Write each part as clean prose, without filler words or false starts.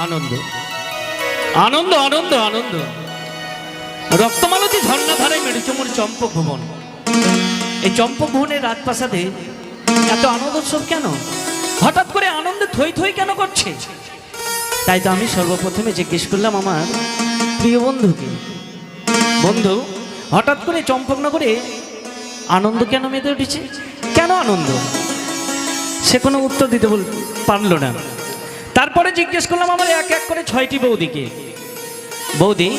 আনন্দ আনন্দ আনন্দ আনন্দ। রক্তমালতী ঝর্ণা ধারায় মেরেছে মোর চম্পক ভুবন। এই চম্পক ভুবনের রাজপ্রাসাদে এত আনন্দ উৎসব কেন? হঠাৎ করে আনন্দে থই থই কেন করছে? তাই তো আমি সর্বপ্রথমে জিজ্ঞেস করলাম আমার প্রিয় বন্ধুকে, বন্ধু হঠাৎ করে চম্পকনগরে আনন্দ কেন মেতে উঠেছে, কেন আনন্দ? সে কোনো উত্তর দিতে পারলো না। তারপরে জিজ্ঞেস করলাম আমার এক এক করে 6টি বৌদিকে, বৌদি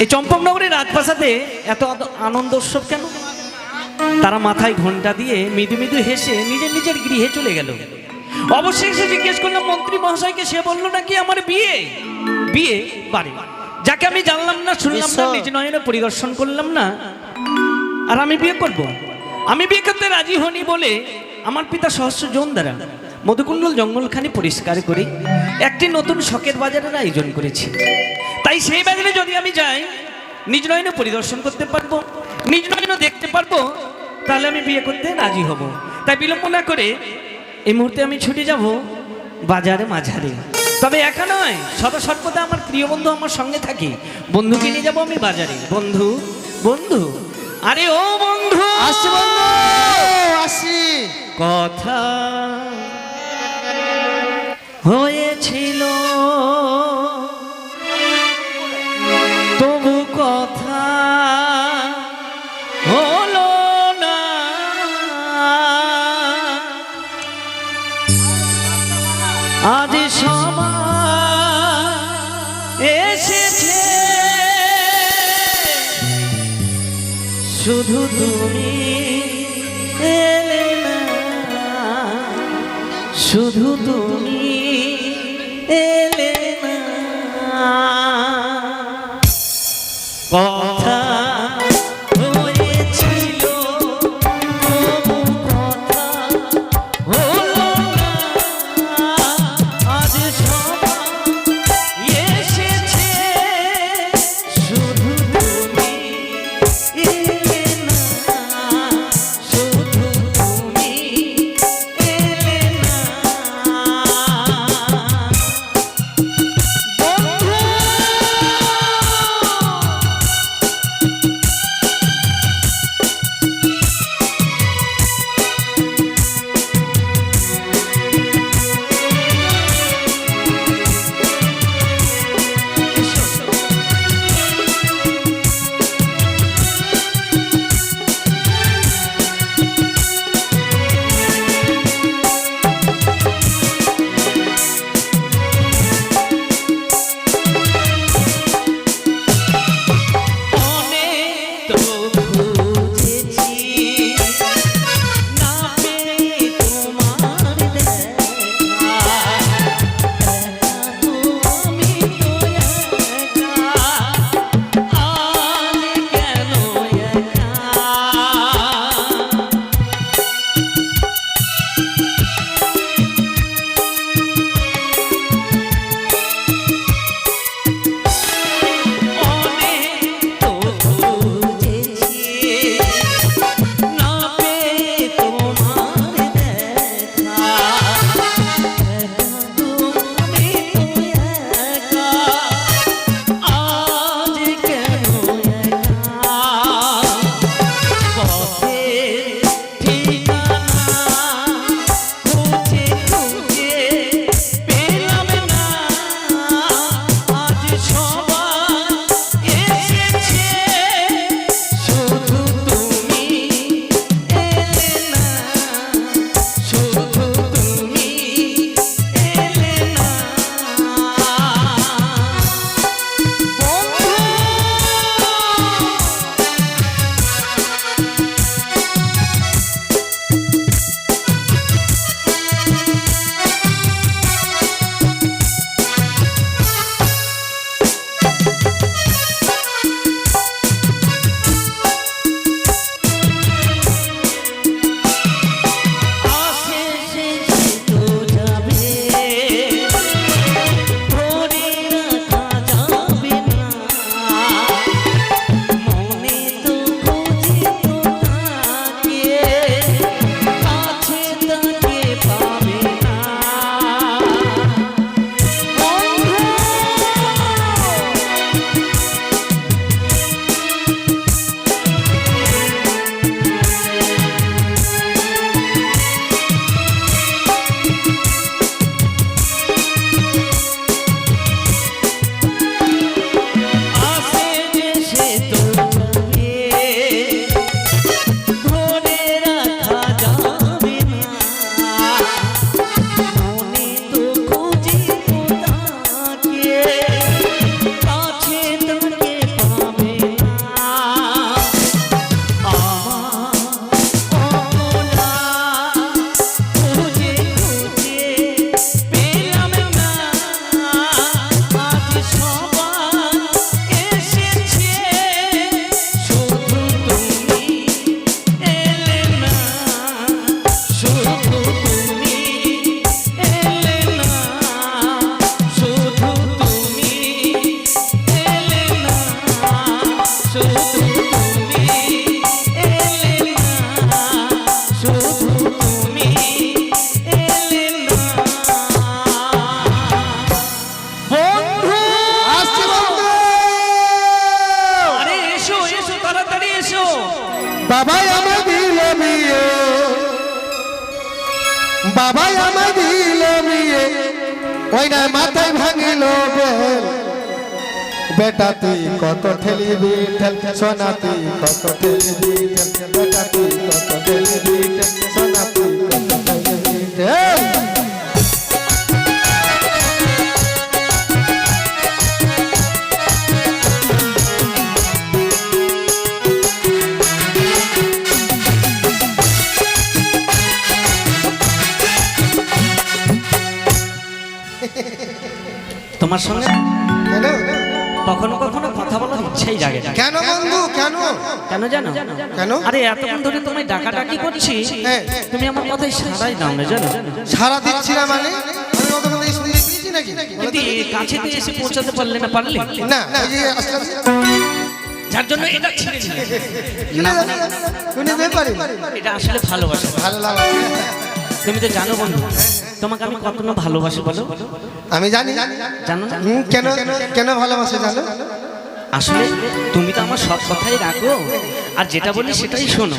এই চম্পকনগরের রাজপ্রাসাদে এত আনন্দ উৎসব কেন? তারা মাথায় ঘণ্টা দিয়ে মৃদু মৃদু হেসে নিজের নিজের গৃহে চলে গেল। অবশেষে জিজ্ঞেস করলাম মন্ত্রী মহাশয়কে, সে বললো নাকি আমার বিয়ে বিয়ে বাড়ি, যাকে আমি জানলাম না, শুনলাম না, নিজ নয়নে পরিদর্শন করলাম না, আর আমি বিয়ে করব? আমি বিয়ে করতে রাজি হনি বলে আমার পিতা সহস্র জন দ্বারা মধুকুণ্ডল জঙ্গলখানি পরিষ্কার করে একটি নতুন শখের বাজারের আয়োজন করেছি। তাই সেই বাজারে যদি আমি যাই, নিজ নয়নে পরিদর্শন করতে পারবো, নিজ নয়নে দেখতে পারবো, তাহলে আমি বিয়ে করতে রাজি হব। তাই বিলম্ব না করে এই মুহূর্তে আমি ছুটে যাব বাজারে মাঝারে। তবে একা নয়, সদা সর্বদা আমার প্রিয় বন্ধু আমার সঙ্গে থাকে। বন্ধুকে নিয়ে যাব আমি বাজারে। বন্ধু বন্ধু, আরে ও বন্ধু, আসছি বন্ধু, আসছি। কথা হয়েছিল তবু কথা হলো না, আজ সময় এসেছে শুধু তুমি এলে না, শুধু তুমি এলে না, কথা হয়েছিল তবু কথা হলো না, আজ সময় এসেছে শুধু তুমি এলে না, শুধু তুমি এলে না। বন্ধু দিল বিয়ে ওই না মাথায় ভাঙিল বেল বেটা তুই কত ঠেলিবি ঠেল সোনা তুই কত ঠেলিবি ঠেল বেটা তুই কত ঠেলিবি ঠেল সোনা তুই কত ঠেলিবি ঠেল তোমার সঙ্গে কেন কখনো কখনো কথা বলার ইচ্ছাই জাগে না। কেন বন্ধু কেন কেন জানো? কেন? আরে এতক্ষণ ধরে তোমায় ডাকাডাকি করছি, হ্যাঁ। তুমি আমার কথাই সারাই দাও না জানো? সারা দিচ্ছি না মানে আমি অতক্ষণ থেকে শুনে দিয়েছি নাকি কিন্তু এই কাছে দিয়ে এসে পৌঁছাতে পারলে না, পারলে না ওই যে আসলাম যার জন্য এটা ছেড়ে দিলে। শুনে শুনে পারি এটা আসলে ভালোবাসা। ভালো লাগে তুমি তো জানো বন্ধু, তোমাকে আমি কত না ভালোবাসি বলো? আমি জানি জানো না? কেন কেন ভালোবাসে জানো আসলে তুমি তো আমার সব কথাই রাখো, আর যেটা বলি সেটাই শোনো,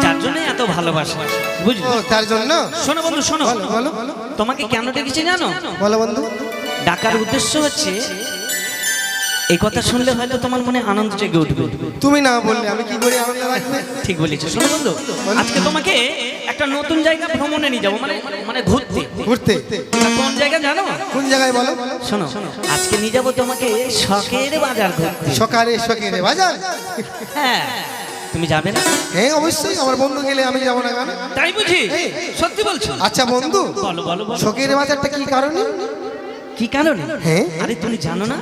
যার জন্য এত ভালোবাসা, বুঝলি? ও তার জন্য শোনো বন্ধু শোনো, বলো বলো তোমাকে কেন ডেকেছি জানো? বলো বন্ধু ডাকার উদ্দেশ্য হচ্ছে এই কথা শুনলে হয়তো তোমার মনে আনন্দ জেগে উঠবে। তুমি না বললে আমি কি করে আনন্দ রাখবে ঠিক বলেছো। শোনো বন্ধু, আজকে তোমাকে একটা নতুন জায়গা ভ্রমণে নিয়ে যাবো, মানে মানে ঘুরতে। ঘুরতে তা কোন জায়গা জানো? কোন জায়গায় বলো শোনো, আজকে নিয়ে যাবো তোমাকে শখের বাজার ঘুরতে। সকালে সকালে বাজার হ্যাঁ, তুমি যাবে না? হ্যাঁ অবশ্যই আমার বন্ধু গেলে আমি যাবো না কেন তাই বুঝি? সত্যি বলছো? আচ্ছা বন্ধু বলো বলো বলো। সকের বাজারটা কি কারণে কি কারণে? হ্যাঁ। আরে তুমি জানো না,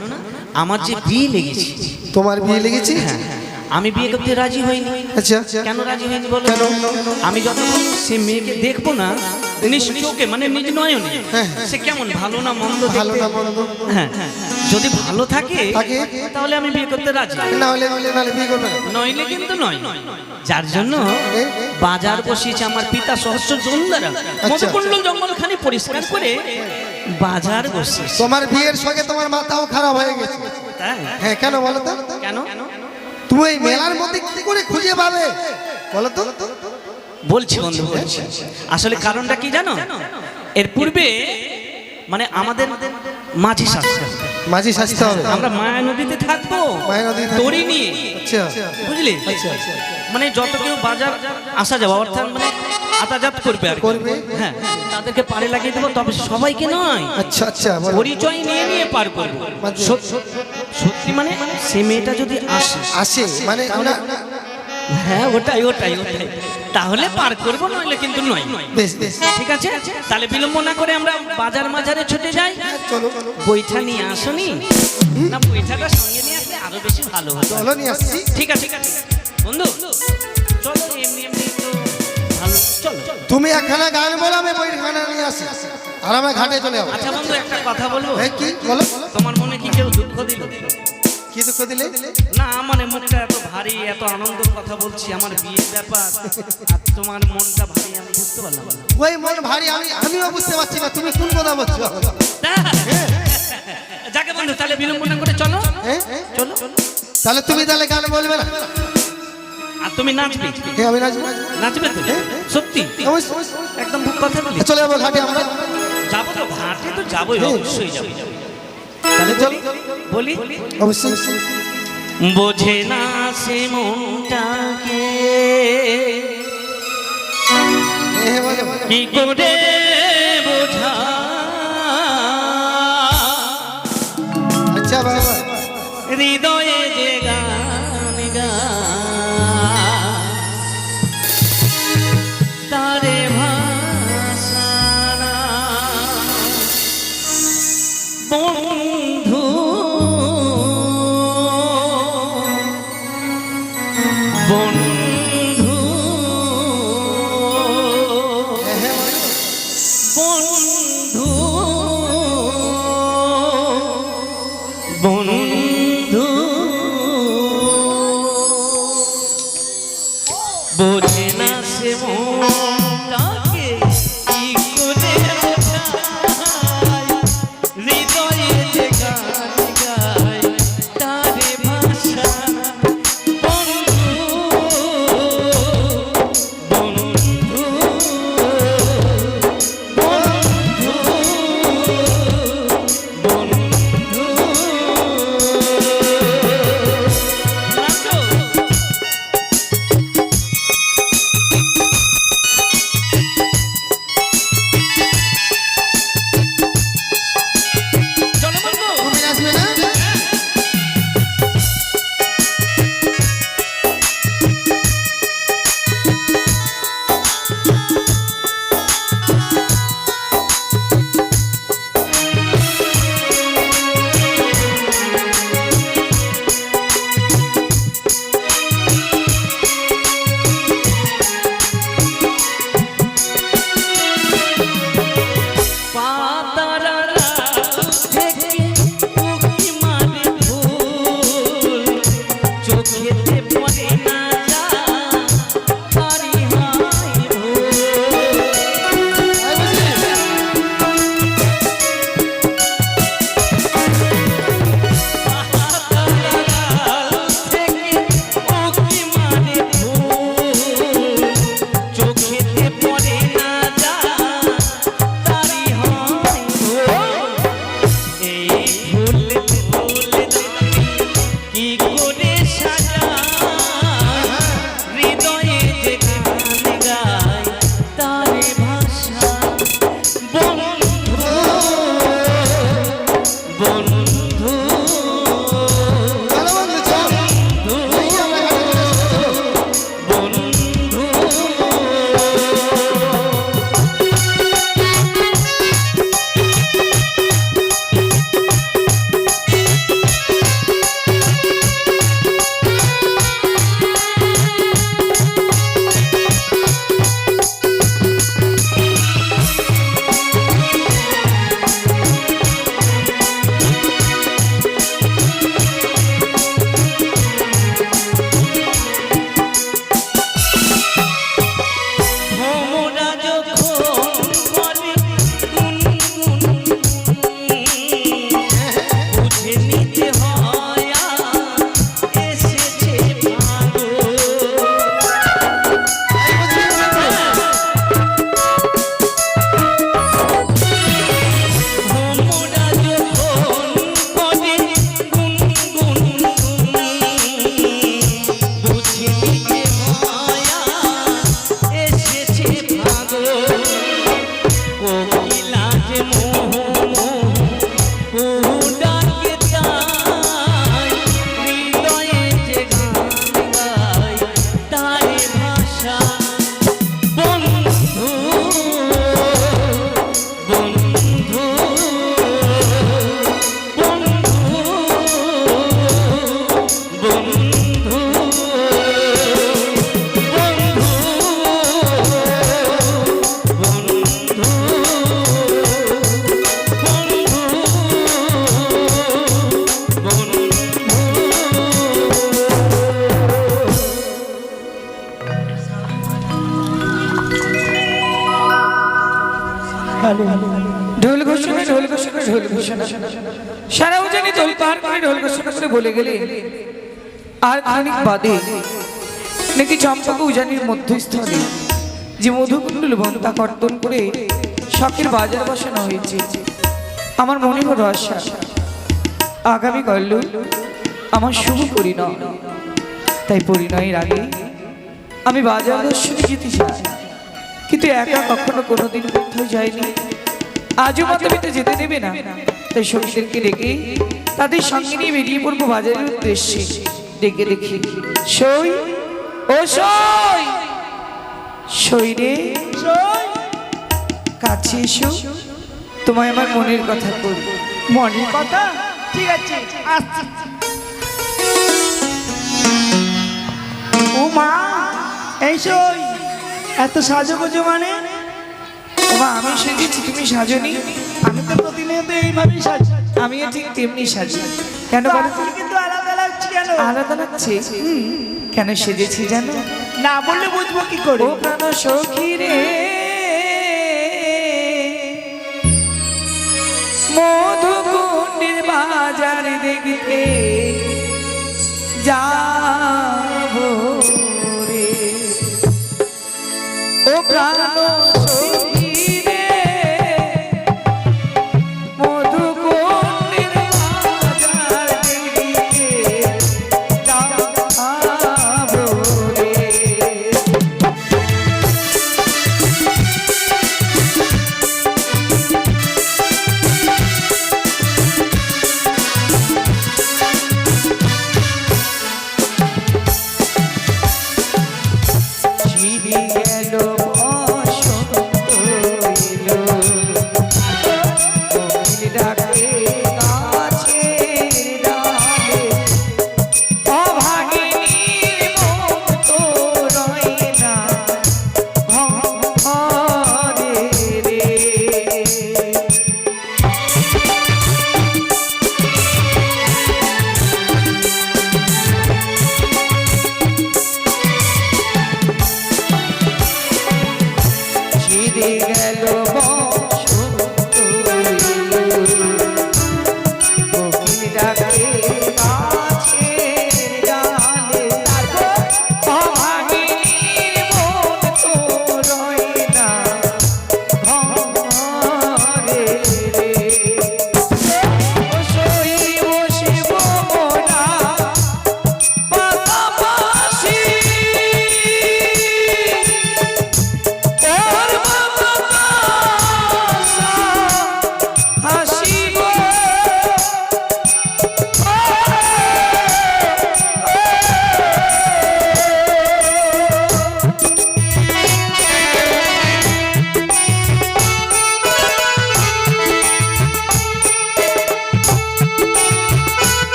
আমার যে বিয়ে লেগেছে। তোমার বিয়ে লেগেছে হ্যাঁ, আমি বিয়ে করতে রাজি হইনি। আচ্ছা কেন রাজি হইনি বলো? কেন? আমি যতক্ষণ সে মেয়েকে দেখবো না নিজ চোখে, মানে নিজ নয়নে, হ্যাঁ। সে কেমন ভালো না মন্দ ভালো দেখতে, না মন্দ হ্যাঁ, যদি ভালো থাকে থাকে? তাহলে আমি বিয়ে করতে রাজি, না হলে নাহলে বিয়ে করবে না নইলে কিন্তু নয়। যার জন্য হ্যাঁ। বাজার বসিয়েছে আমার পিতা সহস্র জন দ্বারা, মধুকুণ্ডল জঙ্গলখানি পরিষ্কার করে বাজার বসিয়েছে। তোমার বিয়ের সঙ্গে তোমার মাথাও খারাপ হয়ে গেছে তাই? হ্যাঁ কেন বলো তো কেন? তুমি এই মেলার মধ্যে কি করে খুঁজে পাবে বলো তো বলছি বন্ধু, বলছি। আসলে কারণটা কি জানো? এর পূর্বে মানে আমাদের মাঝি শাস্ত্র, মাঝি শাস্তি হবে আমরা মায়া নদীতে থাকবো, মায়া নদীতে থাকবো। তরি নিয়ে, আচ্ছা বুঝলি? আচ্ছা আচ্ছা মানে যত কেউ বাজার আসা যাওয়া, অর্থাৎ মানে আতাজাত করবে আর কি। করবে। হ্যাঁ, তাদেরকে পারে লাগিয়ে দেবো, তবে সবাইকে নয়, আচ্ছা আচ্ছা বলো। পরিচয় নিয়ে নিয়ে পার করবো। মানে- সত্যি মানে সে মেয়েটা যদি আসে, আসে মানে আমরা হ্যাঁ ওটাই ওটাই ওটাই, তাহলে পার করবো, নইলে কিন্তু নয়। বেশ বেশ ঠিক আছে, তাহলে বিলম্ব না করে আমরা বাজার মাজারে ছুটে যাই। চলো বইটা নিয়ে আসনি না? বইটাটা সঙ্গে নিয়ে আসলে আরো বেশি ভালো হতো। চলো নিয়ে আসছি ঠিক আছে বন্ধু, চলো এমনি এমনি একটু ভালো, চলো। তুমি একখানা গান বলো আমি বইখানা নিয়ে আসি আর আমরা ঘাটে চলে যাবো আচ্ছা বন্ধু, একটা কথা বলবো? এই কি বলো তোমার মনে কি কেউ দুঃখ দিল? কি দুঃখ দিলে না, মানে মুখটা এত ভারী, এত আনন্দের কথা বলছি, আমার বিয়ের ব্যাপার, আর তোমার মনটা ভারী, আমি বুঝতে পারলাম না। ওই মন ভারী আমিও বুঝতে পারছি না তুমি কোন কথা বলছো যাকে বন্ধু, তাহলে বিলম্ব না করে চলো, হ্যাঁ? চলো। তাহলে তুমি তাহলে গান বলবে না আর তুমি নাচবে? হ্যাঁ আমি নাচবো নাচবে তো? সত্যি অবশ্যই। একদম বুক কথা বলি। চলে যাবো ঘাটে আমরা যাবো তো, ঘাটে তো যাবোই, অবশ্যই যাবো। তাহলে চলো বলি, অবশ্যই বোঝে না সে মনটাকে হ্যাঁ, বলো, বলো। কি করে বোঝা, আচ্ছা বাবা হৃদয়ে যে গান তারে ভাষা না। বন্ধু বন্ধু হ্যাঁ, বলো। মোহ মোহ ডাকে তাই হৃদয়ে যে গান গায় তারে ভাষা বন্ধু বন্ধু বন্ধু বন্ধু ঢোল ঘোষণা ঢোল ঘোষণা ঢোল ঘোষণা সারা উজানি দোল পার করে ঢোল ঘোষণা করে বলে গেলে আর খানিক বাদে নাকি চম্পক উজানির মধ্যস্থলে যে মধুকুণ্ডল বন্তা কর্তন করে শখের বাজার বসানো হয়েছে আমার মনে হল আশা আগামী কাল আমার শুভ পরিণয় তাই পরিণয়ের আগে আমি বাজার দর্শনে যেতে চাই কিন্তু একা কখনো কোনোদিন কোথাও যায়নি আজও মাতাপিতা যেতে দেবে না তাই সখীদেরকে ডেকে তাদের সঙ্গে নিয়ে বেরিয়ে পড়বো বাজারের উদ্দেশ্যে ডেকে দেখি সই ও সই সই রে কাছে এসো তোমায় আমার মনের কথা বলবো মনের কথা ঠিক আছে আসছি ও মা এই সই এত সাজোগুজো মানে ওমা আমি সেজেছি তুমি সাজনি আমি তো প্রতিনিয়ত এইভাবেই সাজি আমিও ঠিক তেমনি সাজি কেন বলো তো? আজকে কিন্তু আলাদা লাগছে কেন আলাদা লাগছে কেন সেজেছি জানো না বললে বুঝবো কি করে ও প্রাণ সখী রে মধুকুণ্ডের বাজার দেখতে যাবো রে ও প্রাণ সখী রে মধুকুণ্ডের বাজার দেখতে যাবো রে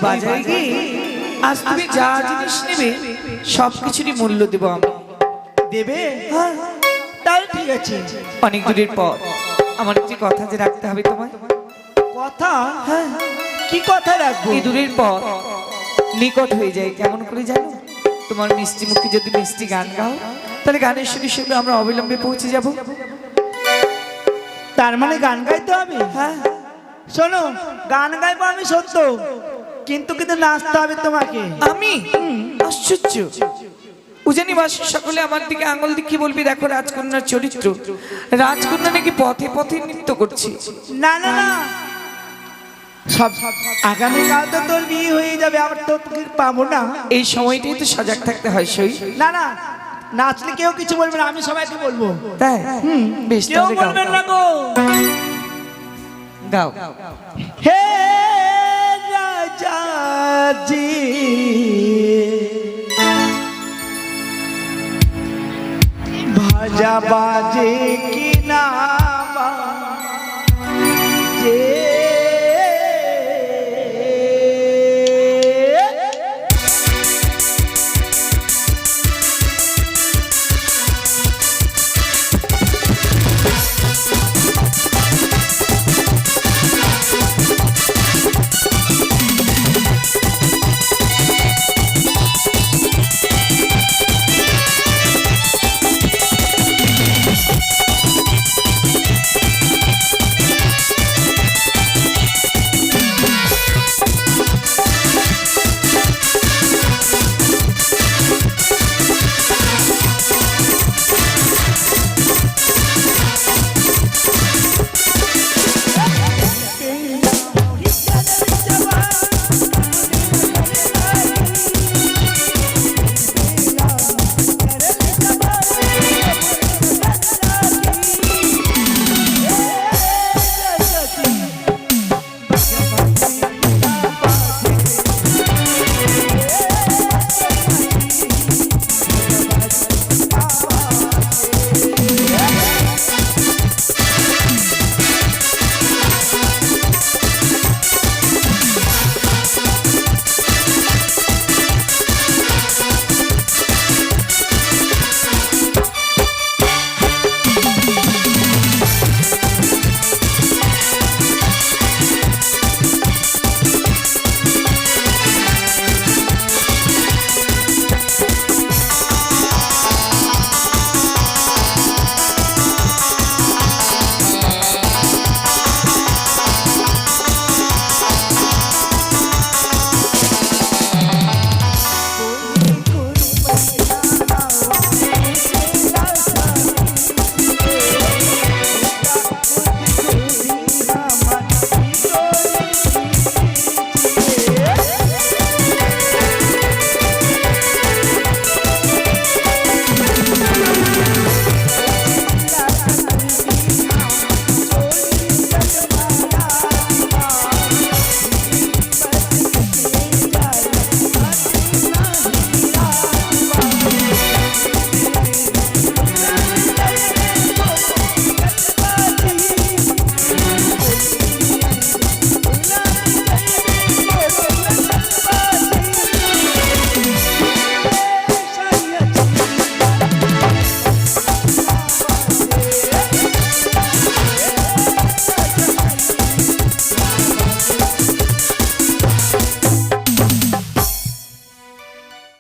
বাজারে গিয়ে আজ তুমি যা জিনিস নেবে সব কিছুরই মূল্য দেবো আমি। দেবে হ্যাঁ, তাহলে ঠিক আছে। অনেক দূরের পর আমার একটি কথা যে রাখতে হবে তোমায়। কথা? হ্যাঁ, কি কথা রাখবো? এই দূরের পর নিকট হয়ে যায় কেমন করে জানো? তোমার মিষ্টি মুখে যদি মিষ্টি গান গাও তাহলে গানের সুরে সুরে আমরা অবিলম্বে পৌঁছে যাব। তার মানে গান গাইতে হবে? হ্যাঁ, শোনো, গান গাইবো আমি সত্য, কিন্তু কিন্তু নাচতে হবে তোমাকে। আমি আশ্চর্য, উজানিবাসী সকলে আমার দিকে আঙুল দেখিয়ে বলবি দেখো রাজকন্যার চরিত্র, রাজকন্যা নাকি পথে পথে নৃত্য করছে। না না না, সব আগামীকাল তো তোর বিয়ে হয়ে যাবে, আবার তোকে পাবো না। এই সময়টাই তো সজাগ থাকতে হয় সই। না না, নাচলে কেউ কিছু বলবে না, আমি সবাইকে বলবো। তাই বেশ, কেউ তাহলে গাও, বলবেন না গো। গাও। হে রাজাজি, ভাজা বাজে কিনা